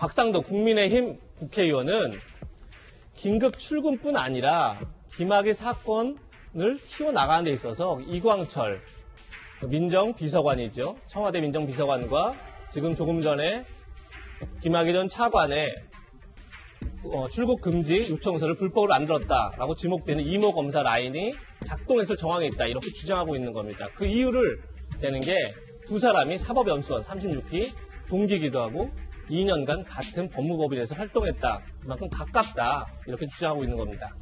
곽상도 국민의힘 국회의원은 긴급 출근뿐 아니라 김학의 사건을 키워나가는 데 있어서 이광철 민정비서관이죠. 청와대 민정비서관과 지금 조금 전에 김학의 전 차관의 출국 금지 요청서를 불법으로 만들었다라고 지목되는 이모 검사 라인이 작동했을 정황이 있다. 이렇게 주장하고 있는 겁니다. 그 이유를 대는 게 두 사람이 사법연수원 36기 동기이기도 하고 2년간 같은 법무법인에서 활동했다. 그만큼 가깝다. 이렇게 주장하고 있는 겁니다.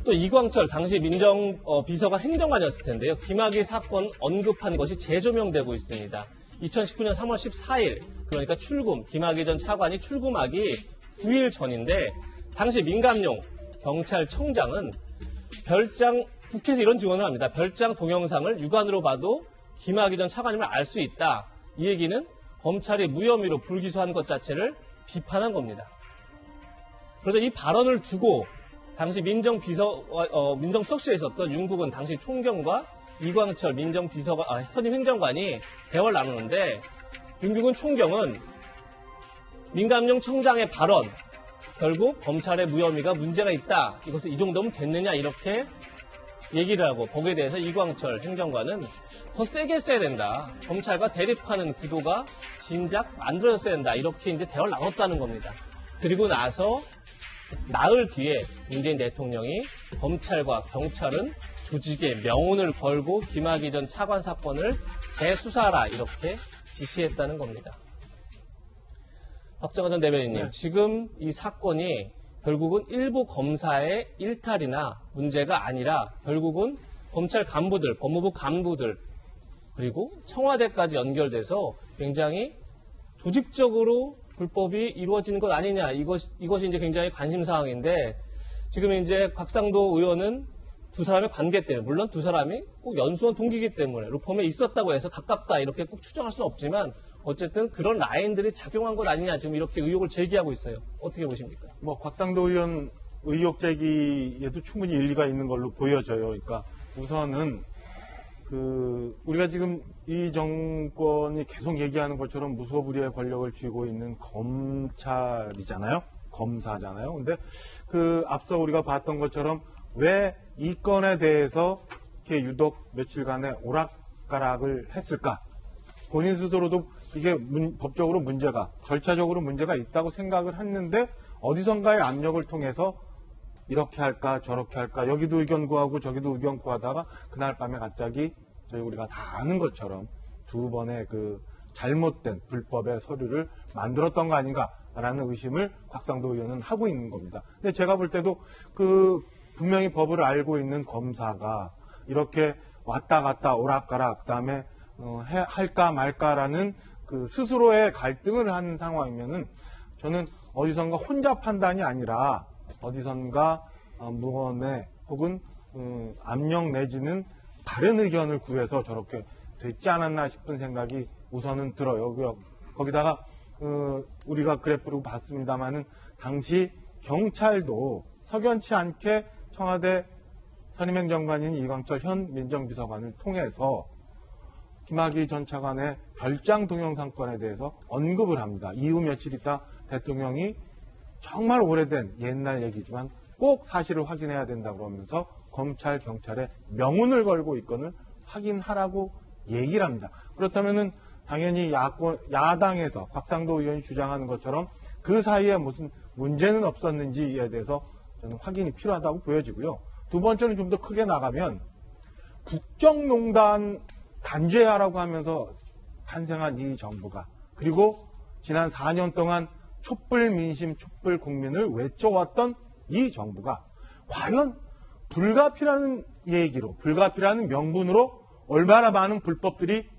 또 이광철 당시 민정비서관 행정관이었을 텐데요. 김학의 사건 언급한 것이 재조명되고 있습니다. 2019년 3월 14일 그러니까 김학의 전 차관이 출금하기 9일 전인데 당시 민감용 경찰청장은 국회에서 이런 증언을 합니다. 별장 동영상을 육안으로 봐도 김학의 전 차관임을 알 수 있다. 이 얘기는 검찰이 무혐의로 불기소한 것 자체를 비판한 겁니다. 그래서 이 발언을 두고 당시 민정수석실에 있었던 윤국은 당시 총경과 이광철 현임 행정관이 대화를 나누는데 윤국은 총경은 민감용 청장의 발언 결국 검찰의 무혐의가 문제가 있다. 이것을 이 정도면 됐느냐 이렇게 얘기를 하고 거기에 대해서 이광철 행정관은 더 세게 써야 된다. 검찰과 대립하는 구도가 진작 만들어졌어야 된다. 이렇게 이제 대화를 나눴다는 겁니다. 그리고 나서 나흘 뒤에 문재인 대통령이 검찰과 경찰은 조직에 명운을 걸고 김학의 전 차관 사건을 재수사하라 이렇게 지시했다는 겁니다. 박정환 전 대변인님, 네. 지금 이 사건이 결국은 일부 검사의 일탈이나 문제가 아니라 결국은 검찰 간부들, 법무부 간부들 그리고 청와대까지 연결돼서 굉장히 조직적으로 불법이 이루어지는 것 아니냐 이것이 이제 굉장히 관심사항인데 지금 이제 곽상도 의원은 두 사람의 관계 때문에 물론 두 사람이 꼭 연수원 동기이기 때문에 로펌에 있었다고 해서 가깝다 이렇게 꼭 추정할 수는 없지만 어쨌든 그런 라인들이 작용한 것 아니냐 지금 이렇게 의혹을 제기하고 있어요. 어떻게 보십니까? 곽상도 의원 의혹 제기에도 충분히 일리가 있는 걸로 보여져요. 그러니까 우선은 우리가 지금 이 정권이 계속 얘기하는 것처럼 무소불위의 권력을 쥐고 있는 검찰이잖아요. 검사잖아요. 근데 앞서 우리가 봤던 것처럼 왜 이 건에 대해서 이렇게 유독 며칠간의 오락가락을 했을까? 본인 스스로도 이게 법적으로 절차적으로 문제가 있다고 생각을 했는데 어디선가의 압력을 통해서 이렇게 할까 저렇게 할까 여기도 의견 구하고 저기도 의견 구하다가 그날 밤에 갑자기 우리가 다 아는 것처럼 두 번의 잘못된 불법의 서류를 만들었던 거 아닌가라는 의심을 곽상도 의원은 하고 있는 겁니다. 근데 제가 볼 때도 분명히 법을 알고 있는 검사가 이렇게 왔다 갔다 오락가락 그다음에 할까 말까라는 스스로의 갈등을 하는 상황이면은 저는 어디선가 혼자 판단이 아니라 어디선가 무언의 혹은 압력 내지는 다른 의견을 구해서 저렇게 됐지 않았나 싶은 생각이 우선은 들어요. 거기다가 우리가 그래프로 봤습니다마는 당시 경찰도 석연치 않게 청와대 선임행정관인 이광철 현 민정비서관을 통해서 김학의 전 차관의 별장 동영상 건에 대해서 언급을 합니다. 이후 며칠 있다 대통령이 정말 오래된 옛날 얘기지만 꼭 사실을 확인해야 된다고 그러면서 검찰, 경찰의 명운을 걸고 이 건을 확인하라고 얘기를 합니다. 그렇다면은 당연히 야당에서 곽상도 의원이 주장하는 것처럼 그 사이에 무슨 문제는 없었는지에 대해서 저는 확인이 필요하다고 보여지고요. 두 번째는 좀 더 크게 나가면 국정농단 단죄하라고 하면서 탄생한 이 정부가 그리고 지난 4년 동안 촛불 민심, 촛불 국민을 외쳐왔던 이 정부가 과연 불가피라는 얘기로 불가피라는 명분으로 얼마나 많은 불법들이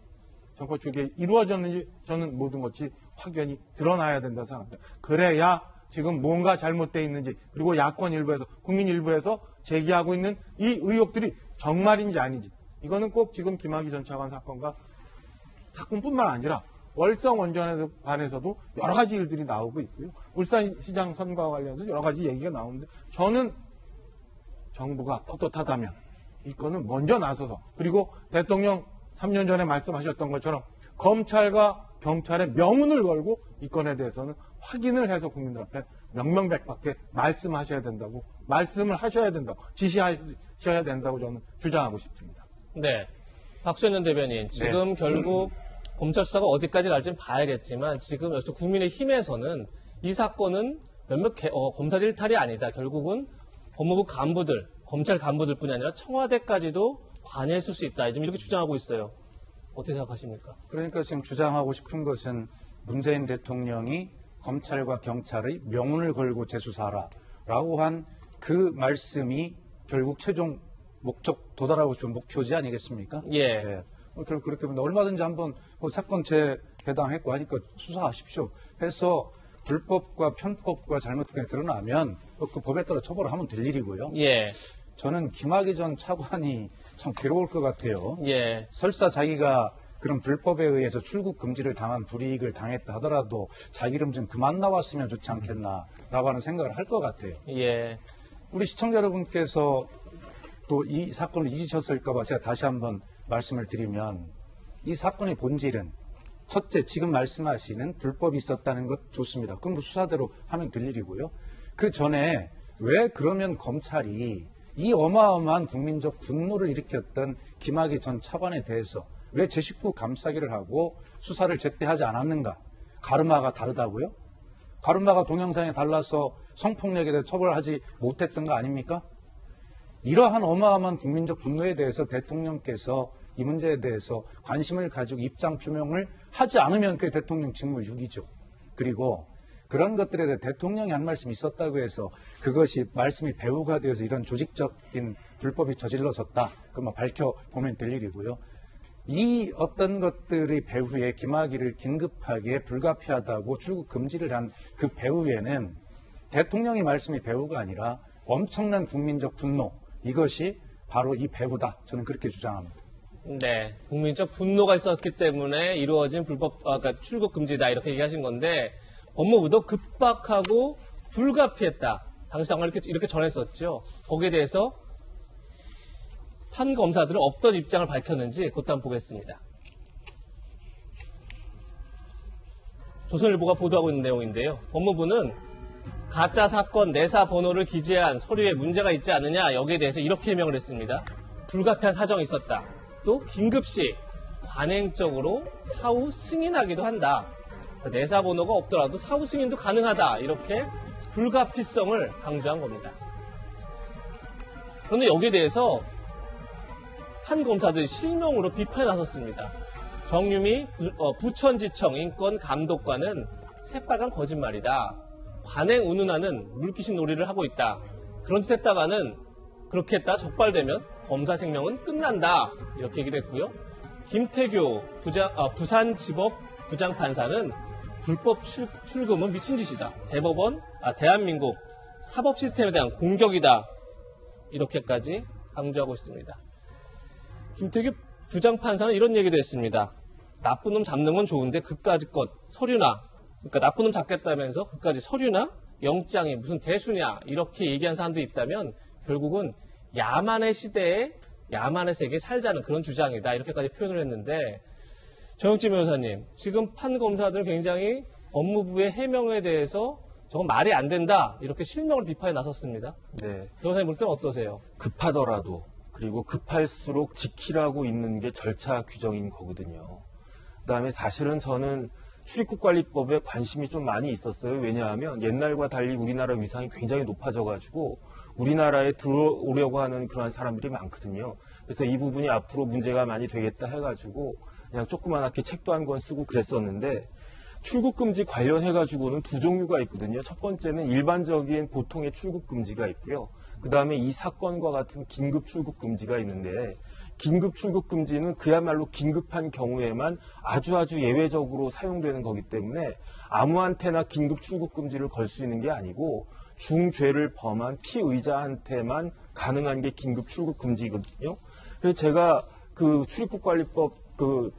정권 쪽에 이루어졌는지 저는 모든 것이 확연히 드러나야 된다고 생각합니다. 그래야 지금 뭔가 잘못되어 있는지 그리고 야권 일부에서 국민 일부에서 제기하고 있는 이 의혹들이 정말인지 아닌지 이거는 꼭 지금 김학의 전 차관 사건뿐만 아니라 월성 원전에 관해서도 여러 가지 일들이 나오고 있고요. 울산시장 선거와 관련해서 여러 가지 얘기가 나오는데 저는 정부가 떳떳하다면 이 건은 먼저 나서서 그리고 대통령 3년 전에 말씀하셨던 것처럼 검찰과 경찰의 명운을 걸고 이 건에 대해서는 확인을 해서 국민들 앞에 명명백백하게 말씀하셔야 된다고, 말씀을 하셔야 된다고, 지시하셔야 된다고 저는 주장하고 싶습니다. 네. 박수현 전 대변인, 지금 결국 검찰 수사가 어디까지 갈지는 봐야겠지만 지금 국민의힘에서는 이 사건은 몇몇 검찰 일탈이 아니다. 결국은 법무부 간부들, 검찰 간부들뿐이 아니라 청와대까지도 관여했을 수 있다. 지금 이렇게 주장하고 있어요. 어떻게 생각하십니까? 그러니까 지금 주장하고 싶은 것은 문재인 대통령이 검찰과 경찰의 명운을 걸고 재수사하라라고 한 그 말씀이 결국 최종 목적 도달하고 싶은 목표지 아니겠습니까? 예. 네. 결국 그렇게 보면 얼마든지 한번 사건 재배당했고 하니까 수사하십시오. 해서 불법과 편법과 잘못이 드러나면 그 법에 따라 처벌하면 될 일이고요. 예. 저는 김학의 전 차관이 참 괴로울 것 같아요. 예. 설사 자기가 그런 불법에 의해서 출국 금지를 당한 불이익을 당했다 하더라도 자기 이름 좀 그만 나왔으면 좋지 않겠나라고 하는 생각을 할 것 같아요. 예. 우리 시청자 여러분께서 또 이 사건을 잊으셨을까 봐 제가 다시 한번 말씀을 드리면 이 사건의 본질은 첫째, 지금 말씀하시는 불법이 있었다는 것 좋습니다. 그럼 수사대로 하면 될 일이고요. 그 전에 왜 그러면 검찰이 이 어마어마한 국민적 분노를 일으켰던 김학의 전 차관에 대해서 왜 제 식구 감싸기를 하고 수사를 제때 하지 않았는가? 가르마가 다르다고요? 가르마가 동영상에 달라서 성폭력에 대해 처벌하지 못했던 거 아닙니까? 이러한 어마어마한 국민적 분노에 대해서 대통령께서 이 문제에 대해서 관심을 가지고 입장 표명을 하지 않으면 그게 대통령 직무유기죠. 그리고 그런 것들에 대해 대통령이 한 말씀이 있었다고 해서 그것이 말씀이 배후가 되어서 이런 조직적인 불법이 저질러졌다. 그만 밝혀보면 될 일이고요. 이 어떤 것들의 배후에 김학의를 긴급하게 불가피하다고 출국 금지를 한 그 배후에는 대통령의 말씀이 배후가 아니라 엄청난 국민적 분노, 이것이 바로 이 배후다. 저는 그렇게 주장합니다. 네. 국민적 분노가 있었기 때문에 이루어진 그러니까 출국 금지다. 이렇게 얘기하신 건데 법무부도 급박하고 불가피했다. 당시 상황을 이렇게 전했었죠. 거기에 대해서 판 검사들은 어떤 입장을 밝혔는지 그것도 한번 보겠습니다. 조선일보가 보도하고 있는 내용인데요. 법무부는 가짜 사건 내사 번호를 기재한 서류에 문제가 있지 않느냐 여기에 대해서 이렇게 해명을 했습니다. 불가피한 사정이 있었다. 또 긴급시 관행적으로 사후 승인하기도 한다. 내사 번호가 없더라도 사후 승인도 가능하다. 이렇게 불가피성을 강조한 겁니다. 그런데 여기에 대해서 한 검사들이 실명으로 비판에 나섰습니다. 정유미 부천지청 인권감독관은 새빨간 거짓말이다. 관행 운운하는 물귀신 놀이를 하고 있다. 그런 짓 했다가는 그렇게 했다 적발되면 검사 생명은 끝난다. 이렇게 얘기를 했고요. 김태교 부산지법 부장판사는 불법 출금은 미친 짓이다. 대한민국 사법 시스템에 대한 공격이다. 이렇게까지 강조하고 있습니다. 김태규 부장판사는 이런 얘기도 했습니다. 나쁜 놈 잡는 건 좋은데 그까짓 것 서류나 그러니까 나쁜 놈 잡겠다면서 그까짓 서류나 영장이 무슨 대수냐 이렇게 얘기한 사람도 있다면 결국은 야만의 시대에 야만의 세계에 살자는 그런 주장이다. 이렇게까지 표현을 했는데 정영진 변호사님 지금 판 검사들은 굉장히 법무부의 해명에 대해서 저건 말이 안 된다. 이렇게 실명을 비판에 나섰습니다. 네. 변호사님 볼 때는 어떠세요? 급하더라도 그리고 급할수록 지키라고 있는 게 절차 규정인 거거든요. 그다음에 사실은 저는 출입국관리법에 관심이 좀 많이 있었어요. 왜냐하면 옛날과 달리 우리나라 위상이 굉장히 높아져가지고 우리나라에 들어오려고 하는 그런 사람들이 많거든요. 그래서 이 부분이 앞으로 문제가 많이 되겠다 해가지고 그냥 조그맣게 책도 한 권 쓰고 그랬었는데 출국금지 관련해가지고는 두 종류가 있거든요. 첫 번째는 일반적인 보통의 출국금지가 있고요. 그 다음에 이 사건과 같은 긴급 출국금지가 있는데 긴급 출국금지는 그야말로 긴급한 경우에만 아주 예외적으로 사용되는 거기 때문에 아무한테나 긴급 출국금지를 걸 수 있는 게 아니고 중죄를 범한 피의자한테만 가능한 게 긴급 출국금지거든요. 그래서 제가 그 출입국관리법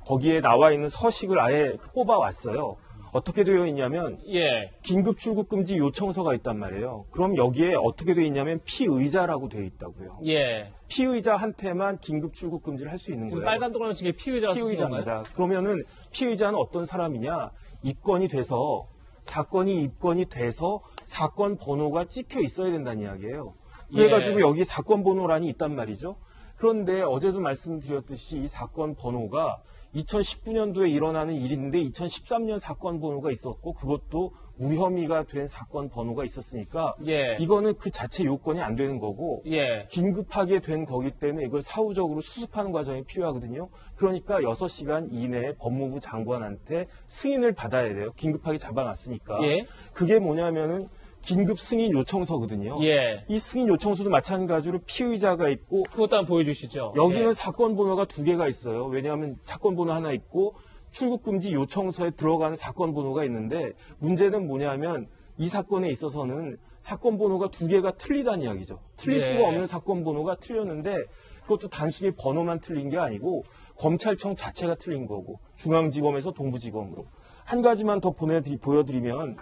거기에 나와 있는 서식을 아예 뽑아왔어요. 어떻게 되어 있냐면 예. 긴급 출국 금지 요청서가 있단 말이에요. 그럼 여기에 어떻게 되어 있냐면 피의자라고 되어 있다고요. 예. 피의자한테만 긴급 출국 금지를 할 수 있는 지금 거예요. 빨간 동그라미 친 게 피의자라고 쓰신 건가요? 피의자입니다. 그러면은 피의자는 어떤 사람이냐? 입건이 돼서 사건이 입건이 돼서 사건 번호가 찍혀 있어야 된다는 이야기예요. 그래가지고 예. 여기 사건 번호란이 있단 말이죠. 그런데 어제도 말씀드렸듯이 이 사건 번호가 2019년도에 일어나는 일인데 2013년 사건 번호가 있었고 그것도 무혐의가 된 사건 번호가 있었으니까 예. 이거는 그 자체 요건이 안 되는 거고 예. 긴급하게 된 거기 때문에 이걸 사후적으로 수습하는 과정이 필요하거든요. 그러니까 6시간 이내에 법무부 장관한테 승인을 받아야 돼요. 긴급하게 잡아놨으니까. 예. 그게 뭐냐면은 긴급 승인 요청서거든요. 예. 이 승인 요청서도 마찬가지로 피의자가 있고 그것도 한번 보여주시죠. 여기는 예. 사건 번호가 2개가 있어요. 왜냐하면 사건 번호 하나 있고 출국 금지 요청서에 들어가는 사건 번호가 있는데 문제는 뭐냐면 이 사건에 있어서는 사건 번호가 2개가 틀리다는 이야기죠. 틀릴 예. 수가 없는 사건 번호가 틀렸는데 그것도 단순히 번호만 틀린 게 아니고 검찰청 자체가 틀린 거고 중앙지검에서 동부지검으로 한 가지만 더 보여드리면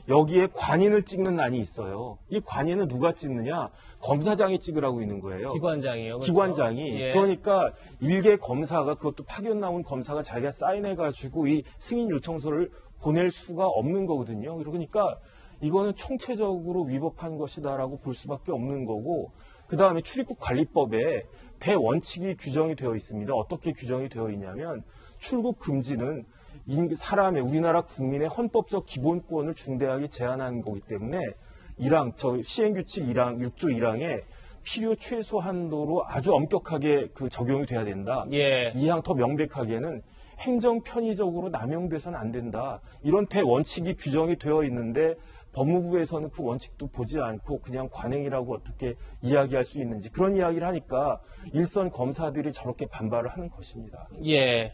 여기에 관인을 찍는 난이 있어요. 이 관인은 누가 찍느냐? 검사장이 찍으라고 있는 거예요. 기관장이요. 그렇죠? 기관장이. 예. 그러니까 일개 검사가 그것도 파견 나온 검사가 자기가 사인해가지고 이 승인 요청서를 보낼 수가 없는 거거든요. 그러니까 이거는 총체적으로 위법한 것이다라고 볼 수밖에 없는 거고 그 다음에 출입국 관리법에 대원칙이 규정이 되어 있습니다. 어떻게 규정이 되어 있냐면 출국 금지는 사람의 우리나라 국민의 헌법적 기본권을 중대하게 제한하는 거기 때문에 시행규칙 1항, 6조 1항에 필요 최소 한도로 아주 엄격하게 적용이 돼야 된다. 예. 2항 더 명백하게는 행정 편의적으로 남용돼서는 안 된다. 이런 대원칙이 규정이 되어 있는데 법무부에서는 그 원칙도 보지 않고 그냥 관행이라고 어떻게 이야기할 수 있는지 그런 이야기를 하니까 일선 검사들이 저렇게 반발을 하는 것입니다. 예.